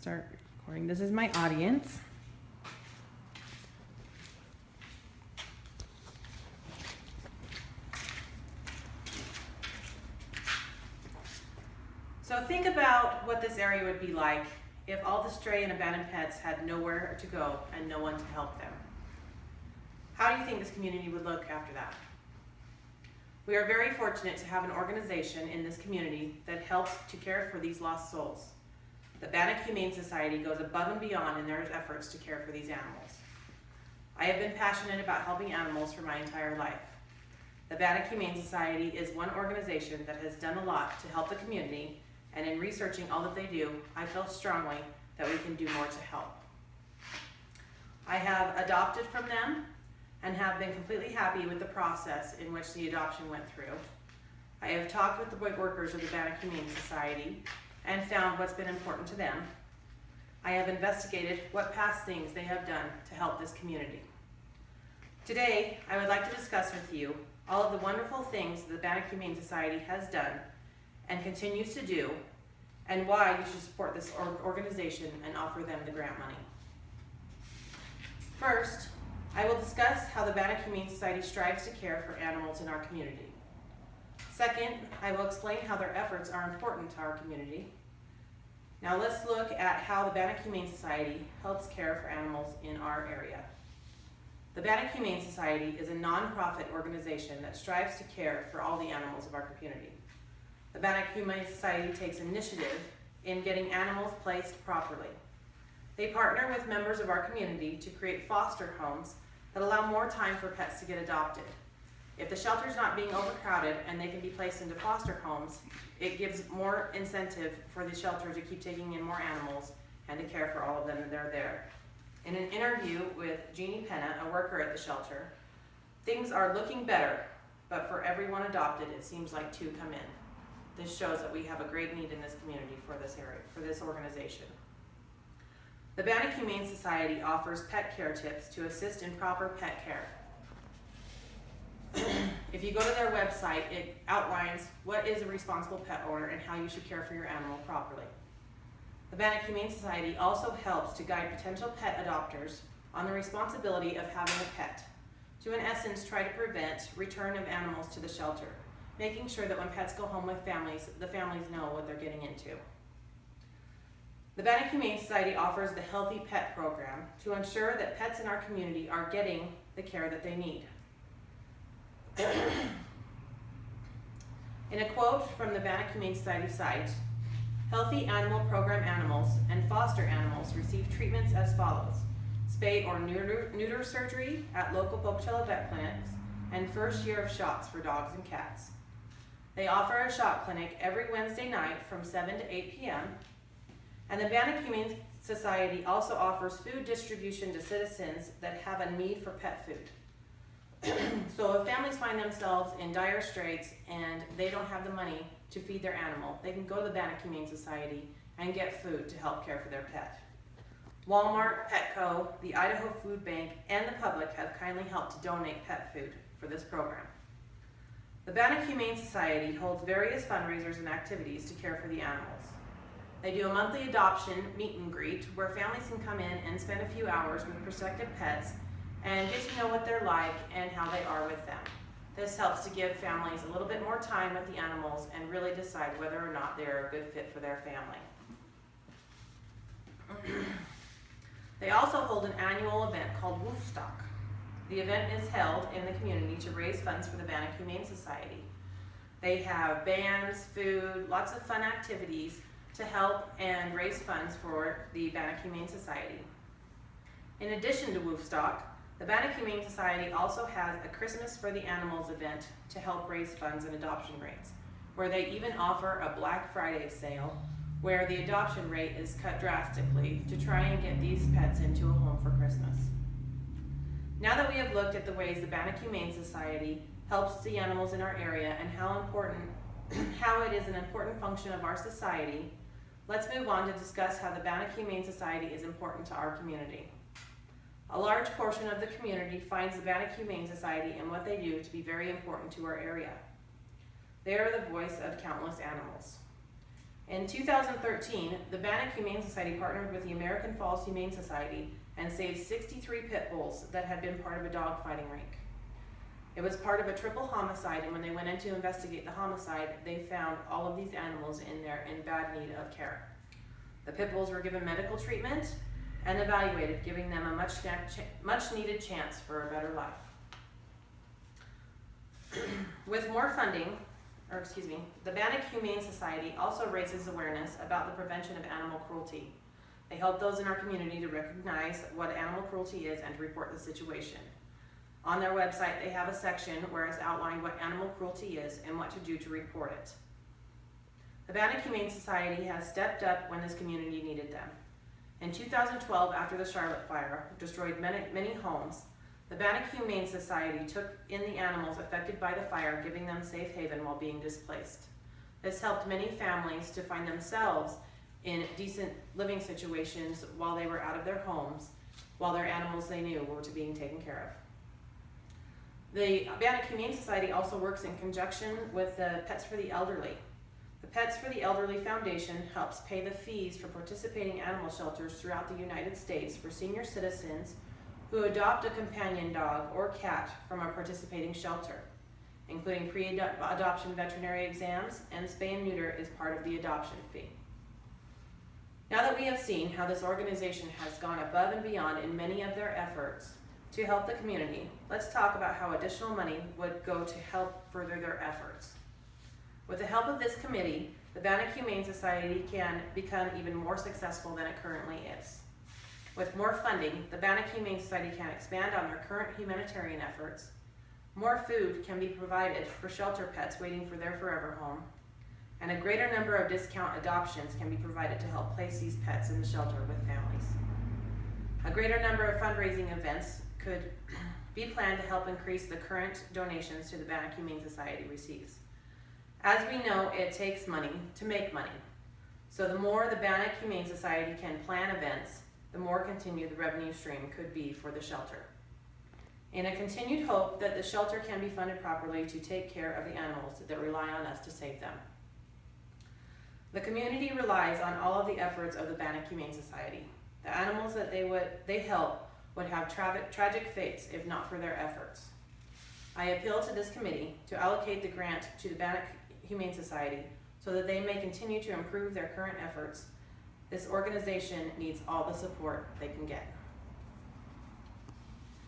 start recording. This is my audience. So think about what this area would be like if all the stray and abandoned pets had nowhere to go and no one to help them. How do you think this community would look after that? We are very fortunate to have an organization in this community that helps to care for these lost souls. The Bannock Humane Society goes above and beyond in their efforts to care for these animals. I have been passionate about helping animals for my entire life. The Bannock Humane Society is one organization that has done a lot to help the community, and in researching all that they do, I feel strongly that we can do more to help. I have adopted from them and have been completely happy with the process in which the adoption went through. I have talked with the workers of the Bannock Humane Society and found what's been important to them. I have investigated what past things they have done to help this community. Today, I would like to discuss with you all of the wonderful things the Bannock Humane Society has done and continues to do, and why you should support this organization and offer them the grant money. First, I will discuss how the Bannock Humane Society strives to care for animals in our community. Second, I will explain how their efforts are important to our community. Now let's look at how the Bannock Humane Society helps care for animals in our area. The Bannock Humane Society is a non-profit organization that strives to care for all the animals of our community. The Bannock Humane Society takes initiative in getting animals placed properly. They partner with members of our community to create foster homes that allow more time for pets to get adopted. If the shelter's not being overcrowded and they can be placed into foster homes, it gives more incentive for the shelter to keep taking in more animals and to care for all of them that are there. In an interview with Jeannie Penna, a worker at the shelter, things are looking better, but for everyone adopted, it seems like two come in. This shows that we have a great need in this community for this area, for this organization. The Bannock Humane Society offers pet care tips to assist in proper pet care. If you go to their website, it outlines what is a responsible pet owner and how you should care for your animal properly. The Bannock Humane Society also helps to guide potential pet adopters on the responsibility of having a pet, to in essence try to prevent return of animals to the shelter, making sure that when pets go home with families, the families know what they're getting into. The Bannock Humane Society offers the Healthy Pet Program to ensure that pets in our community are getting the care that they need. In a quote from the Bannock Humane Society site, healthy animal program animals and foster animals receive treatments as follows: spay or neuter surgery at local Pocatello vet clinics, and first year of shots for dogs and cats. They offer a shot clinic every Wednesday night from 7 to 8 p.m. And the Bannock Humane Society also offers food distribution to citizens that have a need for pet food. So if families find themselves in dire straits and they don't have the money to feed their animal, they can go to the Bannock Humane Society and get food to help care for their pet. Walmart, Petco, the Idaho Food Bank, and the public have kindly helped to donate pet food for this program. The Bannock Humane Society holds various fundraisers and activities to care for the animals. They do a monthly adoption meet and greet where families can come in and spend a few hours with prospective pets and get to know what they're like and how they are with them. This helps to give families a little bit more time with the animals and really decide whether or not they're a good fit for their family. They also hold an annual event called Woofstock. The event is held in the community to raise funds for the Bannock Humane Society. They have bands, food, lots of fun activities to help and raise funds for the Bannock Humane Society. In addition to Woofstock, the Bannock Humane Society also has a Christmas for the Animals event to help raise funds and adoption rates, where they even offer a Black Friday sale where the adoption rate is cut drastically to try and get these pets into a home for Christmas. Now that we have looked at the ways the Bannock Humane Society helps the animals in our area and how it is an important function of our society, let's move on to discuss how the Bannock Humane Society is important to our community. A large portion of the community finds the Bannock Humane Society and what they do to be very important to our area. They are the voice of countless animals. In 2013, the Bannock Humane Society partnered with the American Falls Humane Society and saved 63 pit bulls that had been part of a dog fighting rink. It was part of a triple homicide, and when they went in to investigate the homicide, they found all of these animals in bad need of care. The pit bulls were given medical treatment and evaluated, giving them a much needed chance for a better life. With more funding, the Bannock Humane Society also raises awareness about the prevention of animal cruelty. They help those in our community to recognize what animal cruelty is and to report the situation. On their website, they have a section where it's outlined what animal cruelty is and what to do to report it. The Bannock Humane Society has stepped up when this community needed them. In 2012, after the Charlotte fire destroyed many homes, the Bannock Humane Society took in the animals affected by the fire, giving them safe haven while being displaced. This helped many families to find themselves in decent living situations while they were out of their homes, while their animals they knew were being taken care of. The Bannock Humane Society also works in conjunction with the Pets for the Elderly. The Pets for the Elderly Foundation helps pay the fees for participating animal shelters throughout the United States for senior citizens who adopt a companion dog or cat from a participating shelter, including pre-adoption veterinary exams, and spay and neuter is part of the adoption fee. Now that we have seen how this organization has gone above and beyond in many of their efforts to help the community, let's talk about how additional money would go to help further their efforts. With the help of this committee, the Bannock Humane Society can become even more successful than it currently is. With more funding, the Bannock Humane Society can expand on their current humanitarian efforts. More food can be provided for shelter pets waiting for their forever home, and a greater number of discount adoptions can be provided to help place these pets in the shelter with families. A greater number of fundraising events could be planned to help increase the current donations to the Bannock Humane Society receives. As we know, it takes money to make money. So the more the Bannock Humane Society can plan events, the more continued the revenue stream could be for the shelter. In a continued hope that the shelter can be funded properly to take care of the animals that rely on us to save them. The community relies on all of the efforts of the Bannock Humane Society. The animals that they help would have tragic fates if not for their efforts. I appeal to this committee to allocate the grant to the Bannock Humane Society so that they may continue to improve their current efforts. This organization needs all the support they can get.